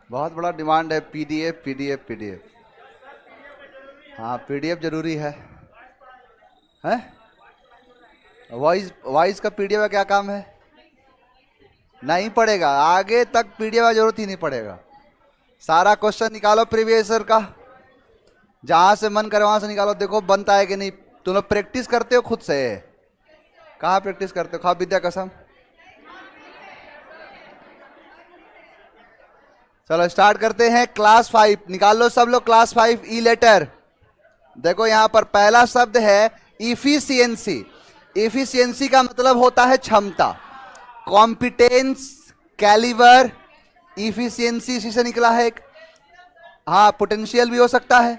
बहुत बड़ा डिमांड है पीडीएफ पीडीएफ पीडीएफ। हाँ पीडीएफ जरूरी है। हैं? वॉइस वॉइस का पीडीएफ का क्या काम है? नहीं पड़ेगा, आगे तक पीडीएफ का जरूरत ही नहीं पड़ेगा। सारा क्वेश्चन निकालो प्रीवियस ईयर का, जहां से मन करे वहां से निकालो, देखो बनता है कि नहीं। तुम लोग प्रैक्टिस करते हो खुद से? कहाँ प्रैक्टिस करते हो? खाओ विद्या कसम। चलो स्टार्ट करते हैं। क्लास 5 निकाल लो सब लोग। क्लास 5 ई लेटर। देखो यहां पर पहला शब्द है इफिशियंसी। इफिशियंसी का मतलब होता है क्षमता। कॉम्पिटेंस, कैलिबर, इफिशियंसी इसी से निकला है एक। हाँ पोटेंशियल भी हो सकता है,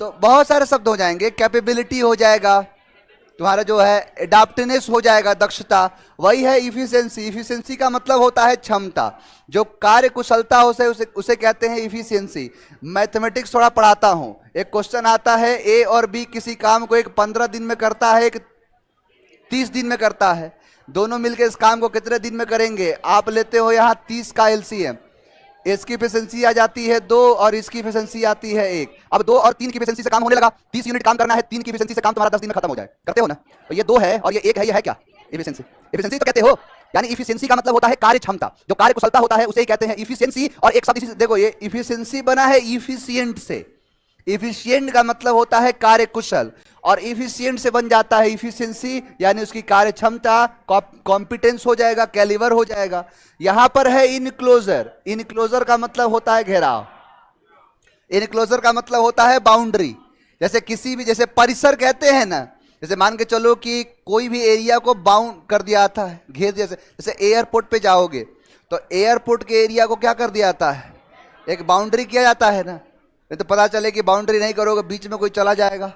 तो बहुत सारे शब्द हो जाएंगे। कैपेबिलिटी हो जाएगा, तुम्हारा जो है एडाप्टिवनेस हो जाएगा, दक्षता, वही है इफिशियंसी। इफिशियंसी का मतलब होता है क्षमता, जो कार्य कुशलता हो उसे कहते हैं इफिशियंसी। मैथमेटिक्स थोड़ा पढ़ाता हूं। एक क्वेश्चन आता है ए और बी किसी काम को एक 15 दिन में करता है, एक 30 दिन में करता है, दोनों मिलकर इस काम को कितने दिन में करेंगे? आप लेते हो यहां 30 का एलसीएम, इसकी एफिशिएंसी आ जाती है 2 और इसकी एफिशिएंसी आती है 1। अब 2 और 3 की एफिशिएंसी से काम होने लगा, 30 यूनिट काम करना है, 3 की एफिशिएंसी से काम तुम्हारा 10 दिन में खत्म हो जाए। करते हो ना? तो ये 2 है और ये 1 है, ये है क्या? एफिशिएंसी। एफिशिएंसी तो कहते हो, यानी इफिशिएंसी का मतलब होता है कार्य क्षमता, जो कार्य कुशलता होता है उसे ही कहते हैं इफिशिएंसी। और एक शब्द देखो, ये इफिशिएंसी बना है इफिशिएंट से। इफिशिएंट का मतलब होता है कार्य कुशल, और इफिशिएंट से बन जाता है इफिशिएंसी, यानी उसकी कार्य क्षमता, कॉम्पिटेंस हो जाएगा, कैलिबर हो जाएगा। यहां पर है इनक्लोजर। इनक्लोजर का मतलब होता है घेराव। इनक्लोजर का मतलब होता है बाउंड्री। जैसे किसी भी, जैसे परिसर कहते हैं ना, जैसे मान के चलो कि कोई भी एरिया को बाउंड कर दिया जाता है, घेर दिया। जैसे एयरपोर्ट पे जाओगे तो एयरपोर्ट के एरिया को क्या कर दिया जाता है? एक बाउंड्री किया जाता है ना। नहीं तो पता चले कि बाउंड्री नहीं करोगे, बीच में कोई चला जाएगा,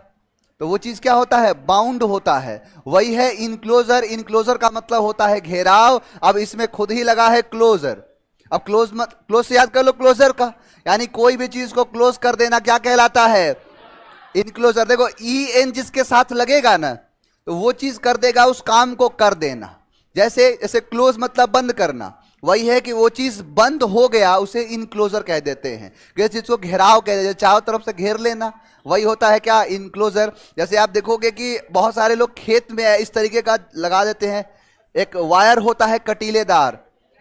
तो वो चीज क्या होता है? बाउंड होता है। वही है इनक्लोजर। इनक्लोजर का मतलब होता है घेराव। अब इसमें खुद ही लगा है क्लोजर। अब क्लोज से याद कर लो क्लोजर का, यानी कोई भी चीज को क्लोज कर देना क्या कहलाता है? इनक्लोजर। देखो ई एन जिसके साथ लगेगा ना, तो वो चीज कर देगा, उस काम को कर देना। जैसे जैसे क्लोज मतलब बंद करना, वही है कि वो चीज बंद हो गया, उसे इनक्लोजर कह देते हैं। किसी चीज को घेराव कह देते हैं, चारों तरफ से घेर लेना, वही होता है क्या? इनक्लोजर। जैसे आप देखोगे कि बहुत सारे लोग खेत में इस तरीके का लगा देते हैं, एक वायर होता है कटीलेदार,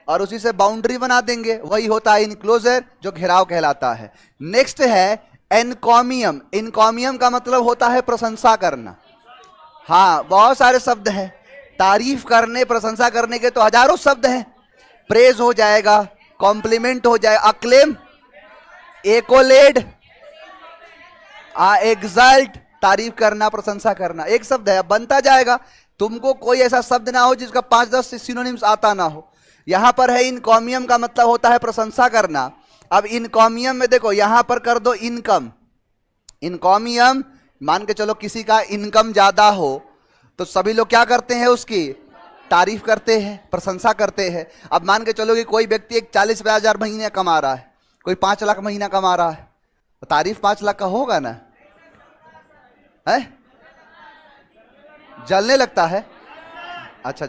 और उसी से बाउंड्री बना देंगे, वही होता है इनक्लोजर, जो घेराव कहलाता है। नेक्स्ट है एनकॉमियम। इनकॉमियम का मतलब होता है प्रशंसा करना। हाँ बहुत सारे शब्द हैं, तारीफ करने, प्रशंसा करने के तो हजारों शब्द हैं। प्रेज हो जाएगा, कॉम्प्लीमेंट हो जाएगा, अक्लेम, एकोलेड, एग्जल्ट, तारीफ करना, प्रशंसा करना, एक शब्द है, बनता जाएगा। तुमको कोई ऐसा शब्द ना हो जिसका 5-10 सिनोनिम्स आता ना हो। यहां पर है इनकॉमियम का मतलब होता है प्रशंसा करना। अब इनकॉमियम में देखो, यहां पर कर दो इनकम। इनकॉमियम, मान के चलो किसी का इनकम ज्यादा हो तो सभी लोग क्या करते हैं? उसकी तारीफ करते हैं, प्रशंसा करते हैं। अब मान के चलो कि कोई व्यक्ति एक 40,000 महीने कमा रहा है, कोई 5 लाख महीना कमा रहा है, तो तारीफ 5 लाख का होगा ना? है? जलने लगता है? अच्छा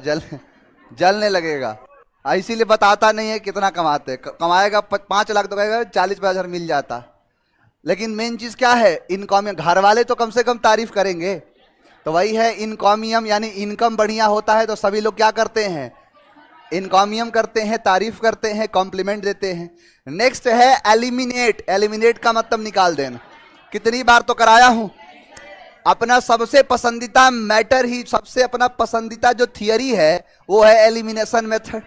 जलने लगेगा, इसीलिए बताता नहीं है कितना कमाते। कमाएगा 5 लाख तो कहेगा 40,000 मिल जाता। लेकिन मेन चीज क्या है? इनकॉमियम। घर वाले तो कम से कम तारीफ करेंगे, तो वही है इनकॉमियम, यानी इनकम बढ़िया होता है तो सभी लोग क्या करते हैं? इनकॉमियम करते हैं, तारीफ करते हैं, कॉम्प्लीमेंट देते हैं। नेक्स्ट है एलिमिनेट। एलिमिनेट का मतलब निकाल देना। कितनी बार तो कराया हूं। अपना सबसे पसंदीदा मैटर ही, सबसे अपना पसंदीदा जो थियरी है वो है एलिमिनेशन मेथड,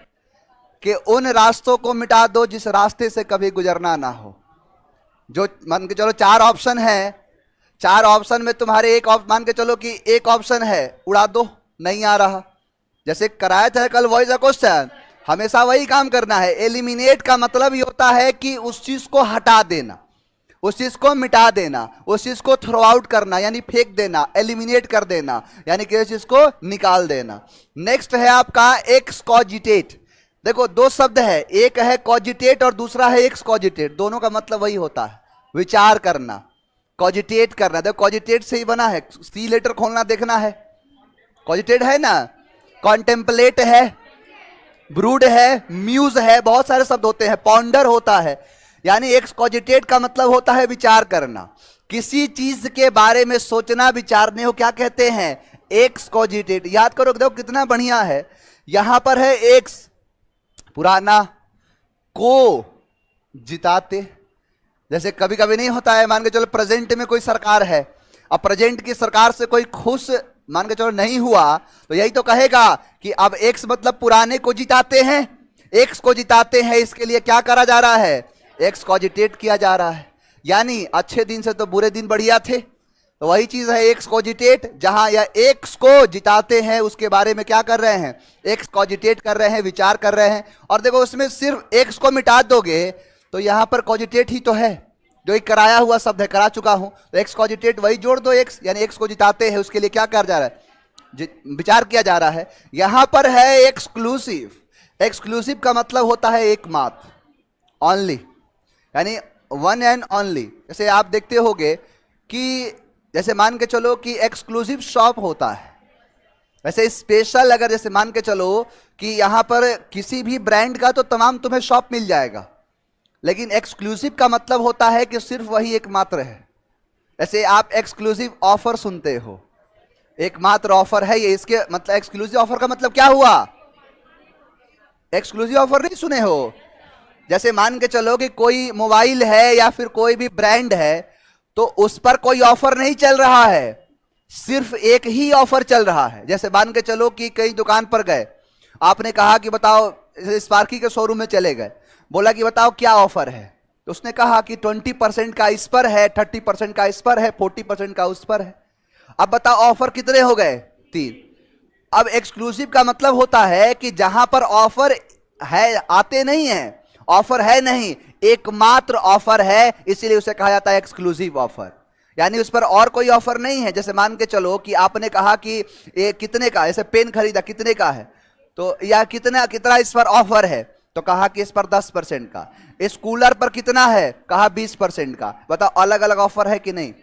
कि उन रास्तों को मिटा दो जिस रास्ते से कभी गुजरना ना हो। जो मान के चलो 4 ऑप्शन है, 4 ऑप्शन में तुम्हारे मान के चलो कि एक ऑप्शन है उड़ा दो, नहीं आ रहा। जैसे कराया था कल वॉइस क्वेश्चन, हमेशा वही काम करना है। एलिमिनेट का मतलब ये होता है कि उस चीज को हटा देना, उस चीज को मिटा देना, उस चीज को थ्रो आउट करना यानी फेंक देना, एलिमिनेट कर देना यानी किसी चीज को निकाल देना। नेक्स्ट है आपका एक्सकॉजिटेट। देखो 2 शब्द है, एक है कॉजिटेट और दूसरा है एक्सकॉजिटेट। दोनों का मतलब वही होता है, विचार करना, कॉजिटेट करना। देखो कॉजिटेट से ही बना है, सी लेटर खोलना देखना है, कॉजिटेट है ना, कॉन्टेम्पलेट है, ब्रूड है, म्यूज है, बहुत सारे शब्द होते हैं, पॉन्डर होता है। यानी एक्स कॉजिटेट का मतलब होता है विचार करना, किसी चीज के बारे में सोचना विचारने को क्या कहते हैं, एक्स कॉजिटेट। याद करो, देखो कितना बढ़िया है, यहां पर है एक्स पुराना, को जिताते। जैसे कभी कभी नहीं होता है, मान के चलो प्रेजेंट में कोई सरकार है, अब प्रेजेंट की सरकार से कोई खुश मान के चलो नहीं हुआ, तो यही तो कहेगा कि अब एक्स मतलब पुराने को जिताते हैं, एक्स को जिताते हैं, इसके लिए क्या करा जा रहा है, एक्स कॉजिटेट किया जा रहा है। यानी अच्छे दिन से तो बुरे दिन बढ़िया थे, तो वही चीज है एक्स कॉजिटेट, जहां या एक्स को जिताते हैं उसके बारे में क्या कर रहे हैं, एक्स कॉजिटेट कर रहे हैं, विचार कर रहे हैं। और देखो उसमें सिर्फ एक्स को मिटा दोगे तो यहां पर कॉजिटेट ही तो है, जो एक कराया हुआ शब्द है, करा चुका हूं, तो एक्स कॉजिटेट वही जोड़ दो एक्स, यानी एक्स को जिताते हैं उसके लिए क्या कर जा रहा है, विचार किया जा रहा है। यहां पर है एक्सक्लूसिव, एक्सक्लूसिव का मतलब होता है एकमात्र, ओनली, यानी वन एंड ओनली। जैसे आप देखते होंगे कि जैसे मान के चलो कि एक्सक्लूसिव शॉप होता है, वैसे स्पेशल अगर जैसे मान के चलो कि यहां पर किसी भी ब्रांड का तो तमाम तुम्हें शॉप मिल जाएगा, लेकिन एक्सक्लूसिव का मतलब होता है कि सिर्फ वही एकमात्र है। जैसे आप एक्सक्लूसिव ऑफर सुनते हो, एकमात्र ऑफर है ये, इसके मतलब एक्सक्लूसिव ऑफर का मतलब क्या हुआ, एक्सक्लूसिव ऑफर नहीं सुने हो। जैसे मान के चलो कि कोई मोबाइल है या फिर कोई भी ब्रांड है, तो उस पर कोई ऑफर नहीं चल रहा है, सिर्फ एक ही ऑफर चल रहा है। जैसे मान के चलो कि कई दुकान पर गए, आपने कहा कि बताओ, स्पार्की के शोरूम में चले गए, बोला कि बताओ क्या ऑफर है, तो उसने कहा कि 20% का इस पर है, 30% का इस पर है, 40% का उस पर है। अब बताओ ऑफर कितने हो गए, 3। अब एक्सक्लूसिव का मतलब होता है कि जहां पर ऑफर है, आते नहीं है, ऑफर है नहीं, एकमात्र ऑफर है, इसीलिए उसे कहा जाता है एक्सक्लूसिव ऑफर, यानी उस पर और कोई ऑफर नहीं है। जैसे मान के चलो कि आपने कहा कि ये कितने का, ऐसे पेन खरीदा कितने का है, तो या कितना कितना इस पर ऑफर है, तो कहा कि इस पर 10% का, इस कूलर पर कितना है, कहा 20% का। बताओ अलग अलग ऑफर है कि नहीं,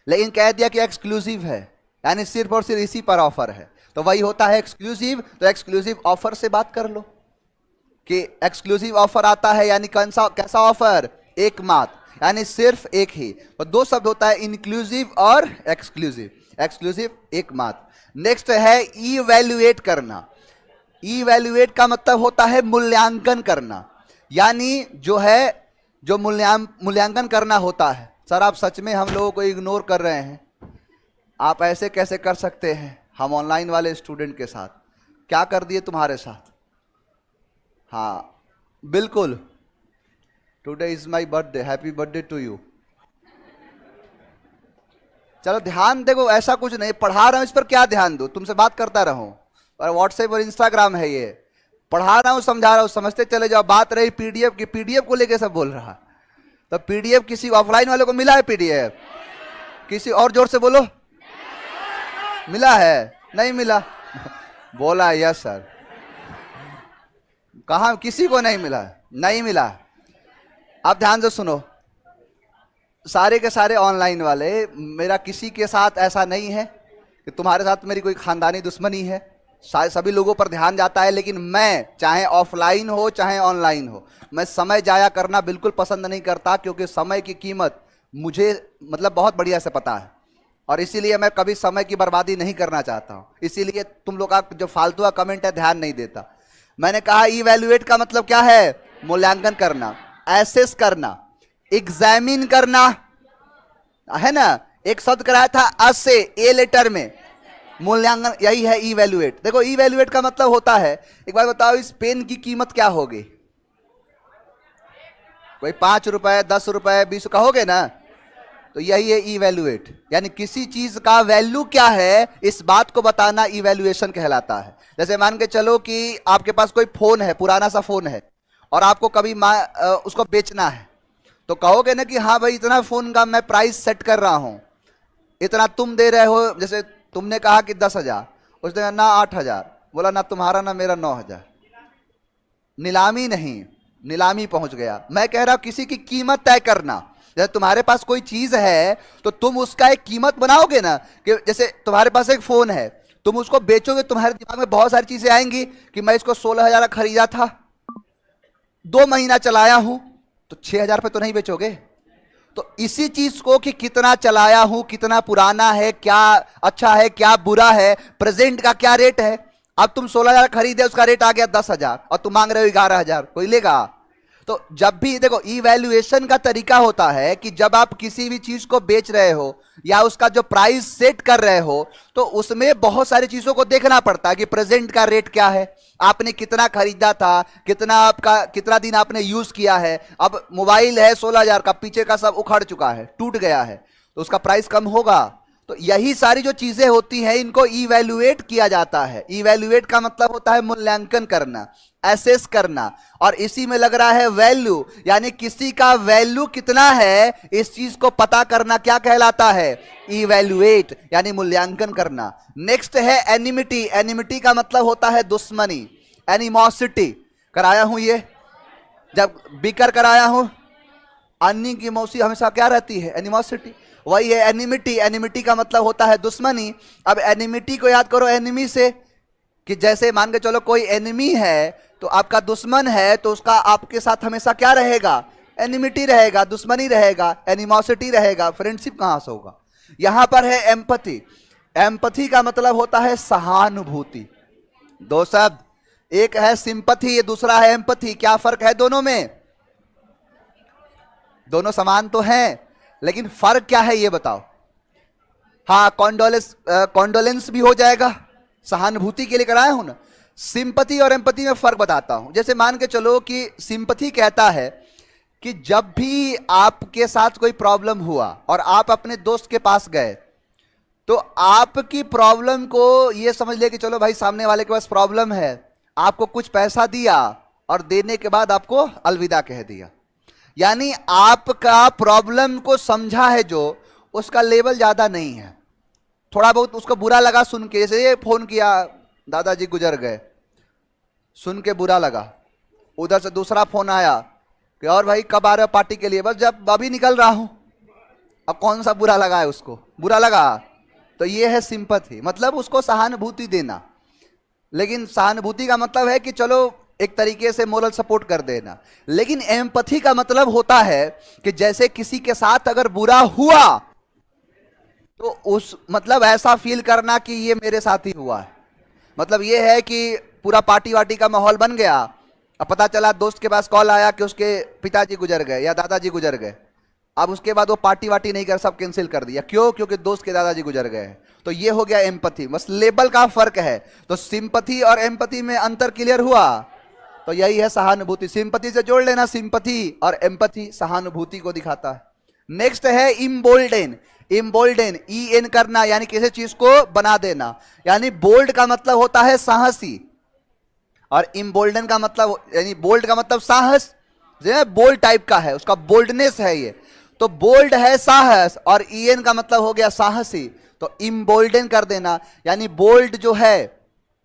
लेकिन कह दिया कि एक्सक्लूसिव है, यानी सिर्फ और सिर्फ इसी पर ऑफर है, तो वही होता है एक्सक्लूसिव। तो एक्सक्लूसिव ऑफर से बात कर लो कि एक्सक्लूसिव ऑफर आता है, यानी कैसा ऑफर, एकमात्र, यानी सिर्फ एक ही। और दो शब्द होता है, इंक्लूसिव और एक्सक्लूसिव, एक्सक्लूसिव एकमात्र। नेक्स्ट है इवैल्यूएट करना। इवैल्यूएट का मतलब होता है मूल्यांकन करना, यानी जो है जो मूल्यांकन करना होता है। सर आप सच में हम लोगों को इग्नोर कर रहे हैं, आप ऐसे कैसे कर सकते हैं, हम ऑनलाइन वाले स्टूडेंट के साथ क्या कर दिए तुम्हारे साथ। हाँ बिल्कुल, today is my birthday, happy birthday to you. चलो ध्यान देखो, ऐसा कुछ नहीं, पढ़ा रहा हूं इस पर क्या ध्यान दो, तुमसे बात करता रहूं, और व्हाट्सएप और इंस्टाग्राम है ये, पढ़ा रहा हूं समझा रहा हूं, समझते चले जाओ। बात रही पीडीएफ की, पीडीएफ को लेके सब बोल रहा, तो पीडीएफ किसी ऑफलाइन वाले को मिला है पीडीएफ, किसी और जोर से बोलो, मिला है, नहीं मिला बोला यस सर, कहा किसी को नहीं मिला, नहीं मिला। अब ध्यान से सुनो, सारे के सारे ऑनलाइन वाले, मेरा किसी के साथ ऐसा नहीं है कि तुम्हारे साथ मेरी कोई खानदानी दुश्मनी है, सभी लोगों पर ध्यान जाता है, लेकिन मैं चाहे ऑफलाइन हो चाहे ऑनलाइन हो, मैं समय जाया करना बिल्कुल पसंद नहीं करता, क्योंकि समय की कीमत मुझे मतलब बहुत बढ़िया से पता है, और इसीलिए मैं कभी समय की बर्बादी नहीं करना चाहता हूं। इसीलिए तुम लोग का जो फालतू का कमेंट है ध्यान नहीं देता। मैंने कहा इवैल्यूएट का मतलब क्या है, मूल्यांकन करना, एसेस करना, एग्जामिन करना, है ना। एक शब्द कराया था अस से, ए लेटर में, मूल्यांकन, यही है इवैल्यूएट। देखो इवैल्यूएट का मतलब होता है, एक बार बताओ इस पेन की कीमत क्या होगी, कोई 5 रुपए 10 रुपए 20 कहोगे ना, तो यही है इवैल्यूएट, यानी किसी चीज का वैल्यू क्या है इस बात को बताना इवैल्यूएशन कहलाता है। जैसे मान के चलो कि आपके पास कोई फोन है, पुराना सा फोन है, और आपको कभी उसको बेचना है, तो कहोगे ना कि हाँ भाई इतना फोन का मैं प्राइस सेट कर रहा हूं, इतना तुम दे रहे हो। जैसे तुमने कहा कि 10,000, उसने कहा ना 8,000, बोला ना तुम्हारा ना मेरा 9,000, नीलामी नहीं, नीलामी पहुंच गया। मैं कह रहा हूं किसी की कीमत तय करना, जैसे तुम्हारे पास कोई चीज है तो तुम उसका एक कीमत बनाओगे ना, कि जैसे तुम्हारे पास एक फोन है, तुम उसको बेचोगे, तुम्हारे दिमाग में बहुत सारी चीजें आएंगी कि मैं इसको 16,000 का खरीदा था, 2 महीना चलाया हूं, तो तो 6,000 पे तो नहीं बेचोगे। तो इसी चीज को कि कितना चलाया हूं, कितना पुराना है, क्या अच्छा है क्या बुरा है, प्रेजेंट का क्या रेट है। अब तुम 16,000 खरीदे, उसका रेट आ गया 10,000 और तुम मांग रहे हो 11,000, कोई लेगा? तो जब भी देखो इवैल्यूएशन का तरीका होता है कि जब आप किसी भी चीज को बेच रहे हो या उसका जो प्राइस सेट कर रहे हो, तो उसमें बहुत सारी चीजों को देखना पड़ता है कि प्रेजेंट का रेट क्या है, आपने कितना खरीदा था, कितना दिन आपने यूज किया है। अब मोबाइल है 16,000 का, पीछे का सब उखड़ चुका है, टूट गया है, तो उसका प्राइस कम होगा। तो यही सारी जो चीजें होती हैं इनको इवैल्यूएट किया जाता है। इवैल्यूएट का मतलब होता है मूल्यांकन करना, एसेस करना, और इसी में लग रहा है वैल्यू, यानी किसी का वैल्यू कितना है इस चीज को पता करना क्या कहलाता है? इवैल्यूएट, यानी मूल्यांकन करना। नेक्स्ट है एनिमिटी। एनिमिटी का मतलब होता है दुश्मनी, एनिमोसिटी। कराया हूं ये, जब बीकर कराया हूं, अन्नी की मौसी हमेशा क्या रहती है? एनिमोसिटी। वही है एनिमिटी। एनिमिटी का मतलब होता है दुश्मनी। अब एनिमिटी को याद करो एनिमी से, कि जैसे मान के चलो कोई एनिमी है तो आपका दुश्मन है, तो उसका आपके साथ हमेशा क्या रहेगा? एनिमिटी रहेगा, दुश्मनी रहेगा, एनिमोसिटी रहेगा, फ्रेंडशिप कहां से होगा? यहां पर है एम्पथी। एम्पथी का मतलब होता है सहानुभूति। दो शब्द, एक है सिंपथी, दूसरा है एम्पथी। क्या फर्क है दोनों में? दोनों समान तो हैं, लेकिन फर्क क्या है ये बताओ। हाँ, कॉन्डोलेंस भी हो जाएगा, सहानुभूति के लिए कराया हूं ना। सिंपथी और एम्पथी में फर्क बताता हूं। जैसे मान के चलो कि सिंपथी कहता है कि जब भी आपके साथ कोई प्रॉब्लम हुआ और आप अपने दोस्त के पास गए, तो आपकी प्रॉब्लम को ये समझ ले कि चलो भाई सामने वाले के पास प्रॉब्लम है, आपको कुछ पैसा दिया और देने के बाद आपको अलविदा कह दिया। यानी आपका प्रॉब्लम को समझा है जो, उसका लेवल ज्यादा नहीं है, थोड़ा बहुत उसको बुरा लगा सुन के। जैसे ये फोन किया, दादाजी गुजर गए, सुन के बुरा लगा। उधर से दूसरा फोन आया कि और भाई कब आ रहे हो पार्टी के लिए? बस जब अभी निकल रहा हूं। अब कौन सा बुरा लगा है उसको? बुरा लगा। तो ये है सिंपैथी, मतलब उसको सहानुभूति देना। लेकिन सहानुभूति का मतलब है कि चलो एक तरीके से मोरल सपोर्ट कर देना। लेकिन एम्पैथी का मतलब होता है कि जैसे किसी के साथ अगर बुरा हुआ तो उस मतलब ऐसा फील करना कि ये मेरे साथ ही हुआ है। मतलब ये है कि पूरा पार्टी वार्टी का माहौल बन गया, अब पता चला दोस्त के पास कॉल आया कि उसके पिताजी गुजर गए या दादाजी गुजर गए। अब उसके बाद वो पार्टी वार्टी नहीं कर, सब कैंसिल कर दिया। क्यों? क्योंकि दोस्त के दादाजी गुजर गए। तो ये हो गया एम्पैथी, बस लेवल का फर्क है। तो सिंपैथी और एम्पैथी में अंतर क्लियर हुआ। तो यही है सहानुभूति। सिंपैथी से जोड़ लेना, सिंपैथी और एम्पैथी सहानुभूति को दिखाता है। नेक्स्ट है इम्बोल्डेन। इम्बोल्डेन, ई एन करना, यानी किसी चीज को बना देना। यानी बोल्ड का मतलब होता है साहसी, और इम्बोल्डन का मतलब, यानी बोल्ड का मतलब साहस, बोल्ड टाइप का है, उसका बोल्डनेस है ये। तो बोल्ड है साहस, और ई एन का मतलब हो गया साहसी, तो इम्बोल्डन कर देना। यानी बोल्ड जो है,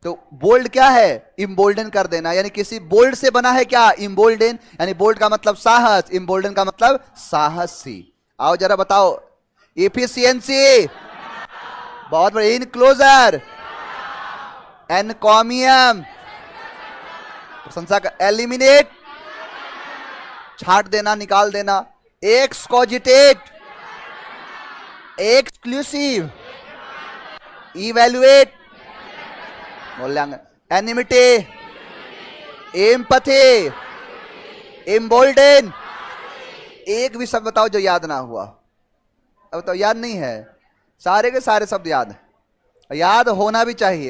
तो बोल्ड क्या है? इम्बोल्डन कर देना। यानी किसी बोल्ड से बना है क्या? इम्बोल्डन। यानी बोल्ड का मतलब साहस, इम्बोल्डन का मतलब साहसी। आओ जरा बताओ। एफिशिएंसी, बहुत बड़ी। इनक्लोजर, एनकॉमियम, प्रशंसा का। एलिमिनेट, छांट देना, निकाल देना। एक्सकोजिटेट, एक्सक्लूसिव। इवैल्यूएट, मूल्यांकन। Enmity, empathy, embolden. एक भी शब्द बताओ जो याद ना हुआ। अब तो याद नहीं है, सारे के सारे शब्द याद है, याद होना भी चाहिए।